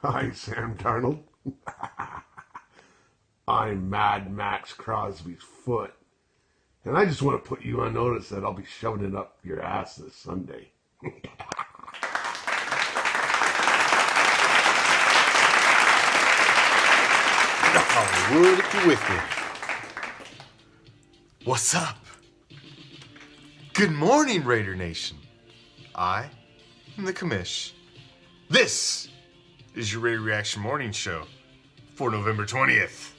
Hi, Sam Darnold. I'm Mad Max Crosby's foot. And I just want to put you on notice that I'll be shoving it up your ass this Sunday. I would if you're with me. What's up? Good morning, Raider Nation. I am the commish. This is your Raider Reaction Morning Show for November 20th.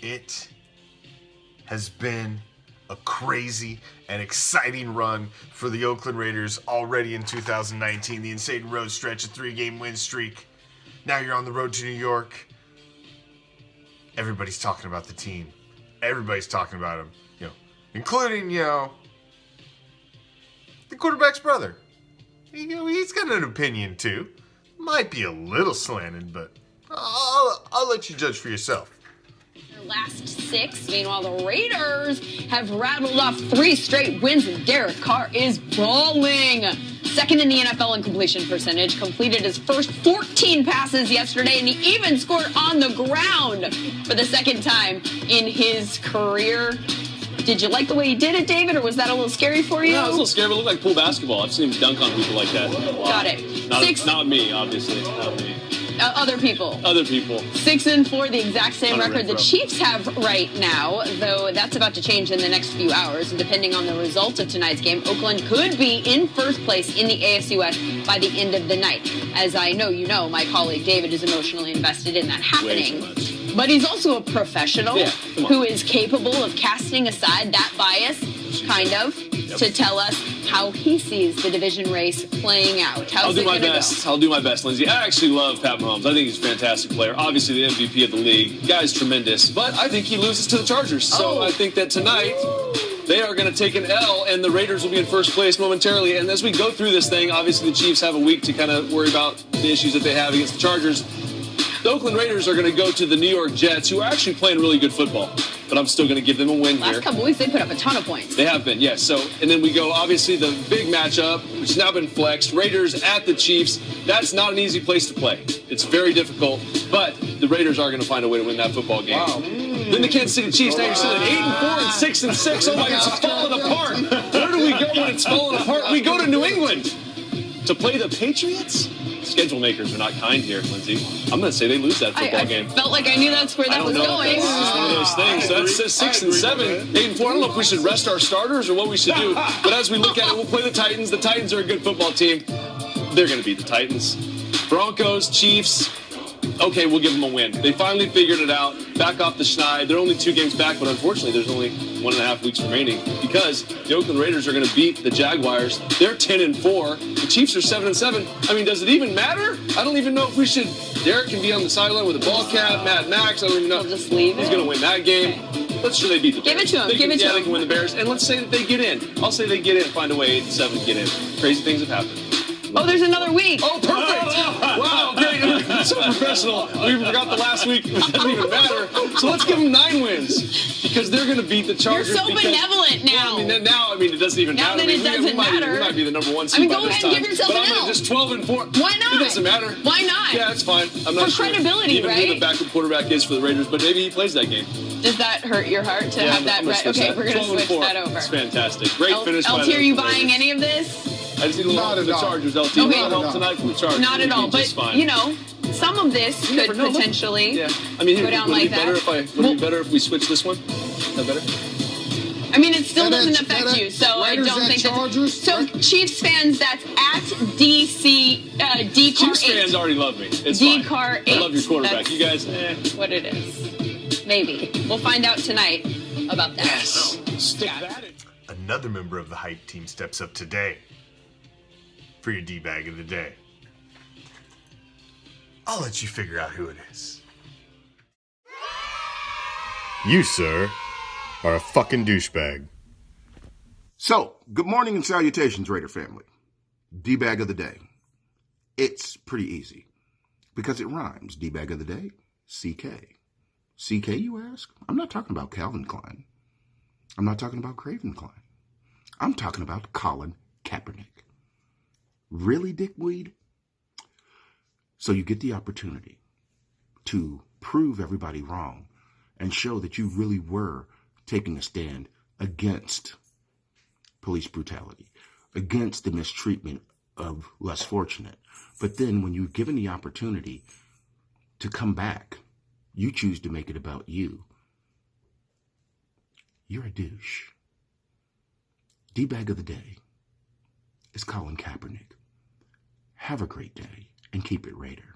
It has been a crazy and exciting run for the Oakland Raiders already in 2019. The insane road stretch, a 3-game win streak. Now you're on the road to New York. Everybody's talking about the team. Everybody's talking about him, including, the quarterback's brother. He's got an opinion too. Might be a little slanted, but I'll let you judge for yourself. Their last 6. Meanwhile, the Raiders have rattled off 3 straight wins, and Derek Carr is balling. Second in the NFL in completion percentage, completed his first 14 passes yesterday, and he even scored on the ground for the second time in his career. Did you like the way he did it, David, or was that a little scary for you? No, it was a little scary, but it looked like pool basketball. I've seen him dunk on people like that. Got it. Not me, obviously. Not me. Other people. Other people. 6-4, the exact same record the Renfro. Chiefs have right now, though that's about to change in the next few hours. And depending on the result of tonight's game, Oakland could be in first place in the AFC West by the end of the night. As I know you know, my colleague David is emotionally invested in that happening. Way too much. But he's also a professional come on. who is capable of casting aside that bias, kind of, to tell us how he sees the division race playing out. How's I'll do it my gonna best. go? I'll do my best, Lindsay. I actually love Pat Mahomes. I think he's a fantastic player. Obviously, the MVP of the league. Guy's tremendous. But I think he loses to the Chargers. So I think that tonight they are going to take an L, and the Raiders will be in first place momentarily. And as we go through this thing, obviously the Chiefs have a week to kind of worry about the issues that they have against the Chargers. The Oakland Raiders are going to go to the New York Jets, who are actually playing really good football. But I'm still going to give them a win here. Last couple weeks, they put up a ton of points. They have been, yes. So, and then we go, obviously, the big matchup, which has now been flexed. Raiders at the Chiefs. That's not an easy place to play. It's very difficult, but the Raiders are going to find a way to win that football game. Wow. Then the Kansas City Chiefs, now you're sitting at 8-4 and 6-6. Oh my God, it's falling apart. Where do we go when it's falling apart? We go to New England to play the Patriots? Schedule makers are not kind here, Lindsay. I'm going to say they lose that football game. I felt like I knew that's where that was going. That's one of those things. So that's 6 and 7, 8 and 4. I don't know if we should rest our starters or what we should do. But as we look at it, we'll play the Titans. The Titans are a good football team. They're going to beat the Titans. Broncos, Chiefs. Okay, we'll give them a win. They finally figured it out. Back off the schneid. They're only 2 games back, but unfortunately, there's only 1.5 weeks remaining because the Oakland Raiders are going to beat the Jaguars. They're 10-4. The Chiefs are 7-7. I mean, does it even matter? I don't even know if we should. Derek can be on the sideline with a ball cap. Mad Max. I don't even know. We'll just leave He's it. going to win that game. Let's sure they beat the Bears. Give it to him. They can win the Bears. And let's say that they get in. I'll say they get in. Find a way 8-7 get in. Crazy things have happened. Oh, there's another week. Oh, perfect! Wow, great. So professional. We forgot the last week. It doesn't even matter. So let's give them 9 wins because they're going to beat the Chargers. You're so benevolent now. Well, it doesn't even Now matter. that it doesn't matter. We might be the number 1 seed go by this ahead and time. give yourself But an I'm L. just 12-4. Why not? It doesn't matter. Why not? Yeah, it's fine. I'm not For sure credibility, even who the right? backup quarterback is for the Raiders, but maybe he plays that game. Does that hurt your heart to Yeah, have that? I'm gonna switch Okay, that. we're going to switch 12-4. that over. It's fantastic. Great finish by LT, are you the buying Raiders. any of this? I just need a little help from the Chargers. LT, Okay. not help tonight from the Chargers. Not at We'll all. be But, just fine. some of this never could know. potentially Yeah, I mean, go down would like it be better that. if would it be better if we switch this one? Is that better? I mean, it still And doesn't that's- affect and you, so I Raiders don't at think Chargers, that. So, right? Chiefs fans, that's at DC D Car Chiefs 8. fans already love me. It's D fine. Car I 8. love your quarterback. That's You guys, what it is. Maybe we'll find out tonight about that. yes. Stick that in. Another member of the hype team steps up today for your D-bag of the day. I'll let you figure out who it is. You, sir, are a fucking douchebag. So, good morning and salutations, Raider family. D-bag of the day. It's pretty easy because it rhymes. D-bag of the day, CK. CK, you ask? I'm not talking about Calvin Klein. I'm not talking about Craven Klein. I'm talking about Colin Kaepernick. Really, dickweed? So you get the opportunity to prove everybody wrong and show that you really were taking a stand against police brutality, against the mistreatment of less fortunate. But then when you're given the opportunity to come back, you choose to make it about you. You're a douche. D-bag of the day is Colin Kaepernick. Have a great day and keep it Raider.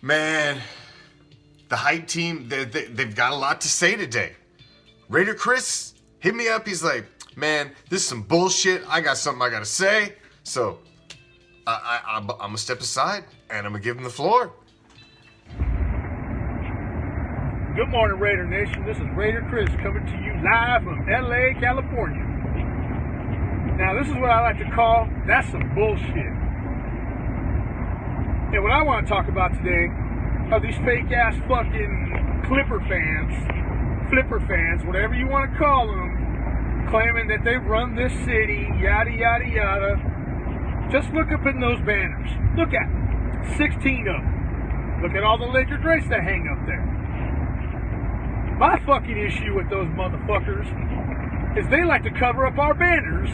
Man, the hype team, they've got a lot to say today. Raider Chris hit me up. He's like, man, this is some bullshit. I got something I got to say. So I'm going to step aside and I'm going to give him the floor. Good morning, Raider Nation. This is Raider Chris coming to you live from LA, California. Now, this is what I like to call, that's some bullshit. And what I want to talk about today are these fake-ass fucking Clipper fans, Flipper fans, whatever you want to call them, claiming that they run this city, yada, yada, yada. Just look up in those banners. Look at them. 16 of them. Look at all the Laker drapes that hang up there. My fucking issue with those motherfuckers is they like to cover up our banners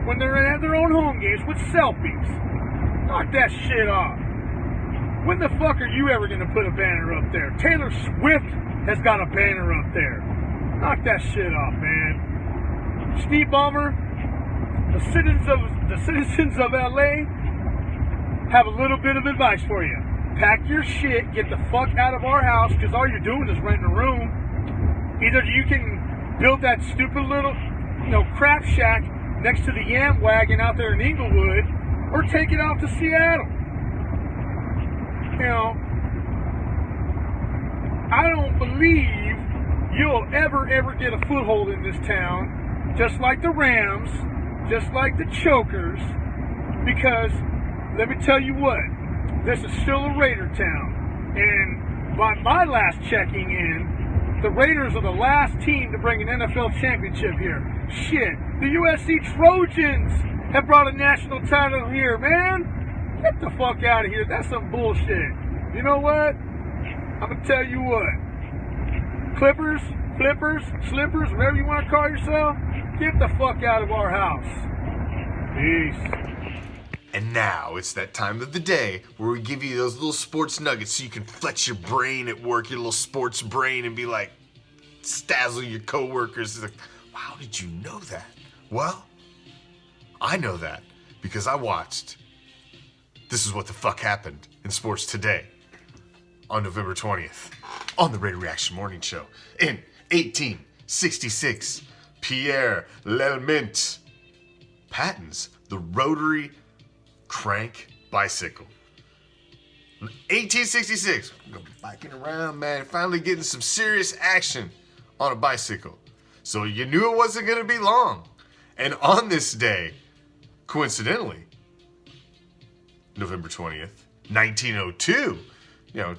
when they're at their own home games with selfies. Knock that shit off. When the fuck are you ever going to put a banner up there? Taylor Swift has got a banner up there. Knock that shit off, man. Steve Ballmer, the citizens of LA have a little bit of advice for you. Pack your shit, get the fuck out of our house, because all you're doing is renting a room. Either you can build that stupid little, crap shack next to the Yam Wagon out there in Inglewood, or take it out to Seattle. I don't believe you'll ever get a foothold in this town, just like the Rams, just like the Chokers, because let me tell you what, this is still a Raider town, and by my last checking in, the Raiders are the last team to bring an NFL championship here. Shit, the USC Trojans have brought a national title here, man. Get the fuck out of here. That's some bullshit. You know what? I'm going to tell you what. Clippers, Flippers, Slippers, whatever you want to call yourself, get the fuck out of our house. Peace. And now it's that time of the day where we give you those little sports nuggets so you can flex your brain at work, your little sports brain, and be like, stazzle your coworkers. It's like, wow, did you know that? Well, I know that because I watched This Is What the Fuck Happened in Sports Today on November 20th on the ReACTION Morning Show. In 1866, Pierre L'Elmint patents the rotary crank bicycle. 1866, biking around, man, finally getting some serious action on a bicycle. So you knew it wasn't going to be long. And on this day, coincidentally, November 20th, 1902,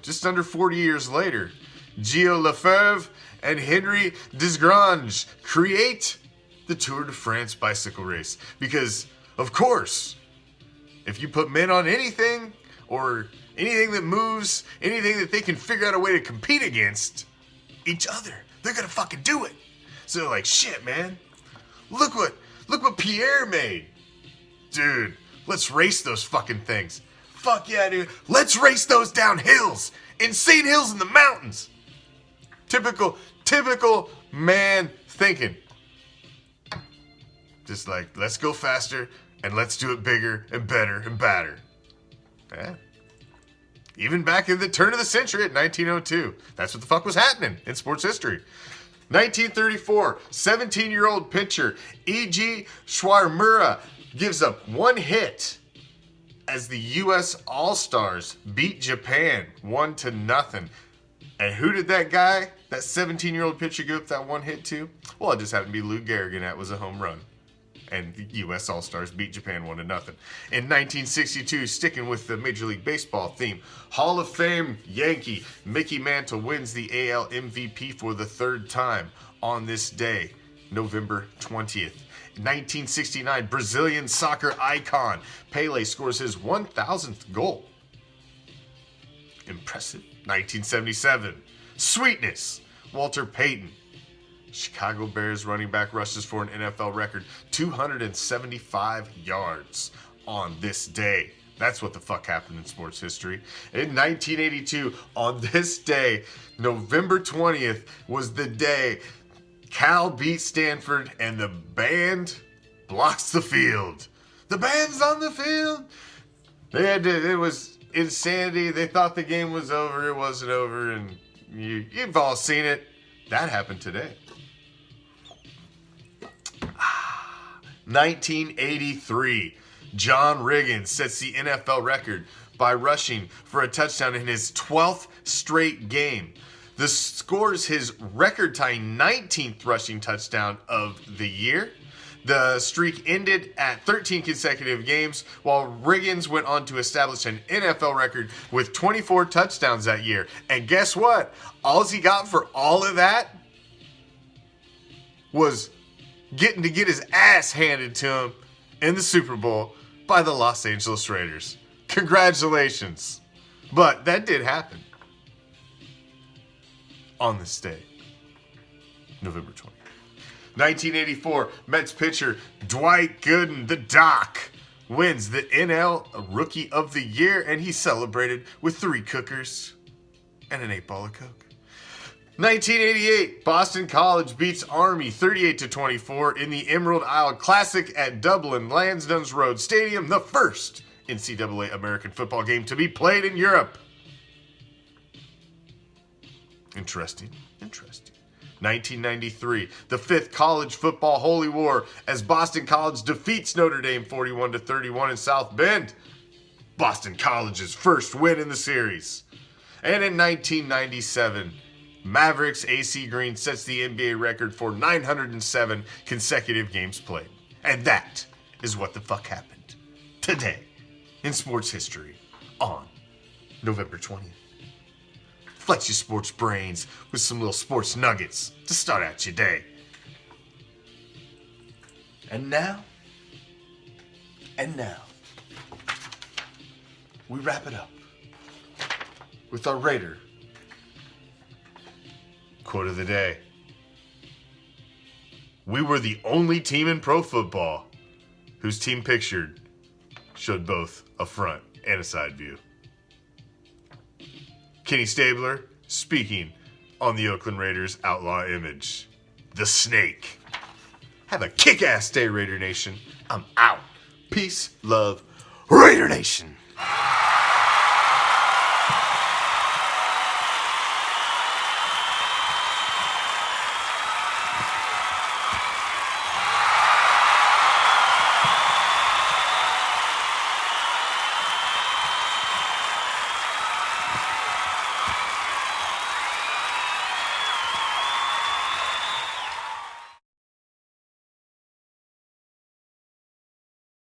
just under 40 years later, Gilles Lefebvre and Henry Desgrange create the Tour de France bicycle race. Because, of course, if you put men on anything, or anything that moves, anything that they can figure out a way to compete against each other, they're gonna fucking do it. So they're like, shit, man, look what Pierre made. Dude, let's race those fucking things. Fuck yeah, dude. Let's race those down hills. Insane hills in the mountains. Typical man thinking. Just like, let's go faster, and let's do it bigger and better and badder. Yeah. Even back in the turn of the century at 1902. That's what the fuck was happening in sports history. 1934, 17-year-old pitcher E.G. Schwarmura gives up one hit as the U.S. All-Stars beat Japan 1-0. And who did that 17-year-old pitcher, give up that one hit to? Well, it just happened to be Lou Gehrig, and that was a home run. And the U.S. All-Stars beat Japan 1-0. In 1962, sticking with the Major League Baseball theme, Hall of Fame Yankee Mickey Mantle wins the AL MVP for the third time on this day November 20th. 1969, Brazilian soccer icon Pelé scores his 1,000th goal. Impressive. 1977, Sweetness, Walter Payton. Chicago Bears running back rushes for an NFL record 275 yards on this day. That's what the fuck happened in sports history. In 1982, on this day, November 20th, was the day Cal beat Stanford and the band blocks the field. The band's on the field. It was insanity. They thought the game was over. It wasn't over. And you've all seen it. That happened today. 1983. John Riggins sets the NFL record by rushing for a touchdown in his 12th straight game. This scores his record-tying 19th rushing touchdown of the year. The streak ended at 13 consecutive games, while Riggins went on to establish an NFL record with 24 touchdowns that year. And guess what? All he got for all of that was getting to get his ass handed to him in the Super Bowl by the Los Angeles Raiders. Congratulations. But that did happen on this day, November 20th. 1984, Mets pitcher Dwight Gooden, the Doc, wins the NL Rookie of the Year, and he celebrated with 3 cookers and an 8-ball of Coke. 1988, Boston College beats Army 38-24 in the Emerald Isle Classic at Dublin Lansdowne Road Stadium, the first NCAA American football game to be played in Europe. Interesting. 1993, the 5th college football holy war as Boston College defeats Notre Dame 41-31 in South Bend. Boston College's first win in the series. And in 1997, Mavericks AC Green sets the NBA record for 907 consecutive games played. And that is what the fuck happened today in sports history on November 20th. Flex your sports brains with some little sports nuggets to start out your day. And now, we wrap it up with our Raider quote of the day. We were the only team in pro football whose team picture showed both a front and a side view. Kenny Stabler speaking on the Oakland Raiders outlaw image. The Snake. Have a kick-ass day, Raider Nation. I'm out. Peace, love, Raider Nation.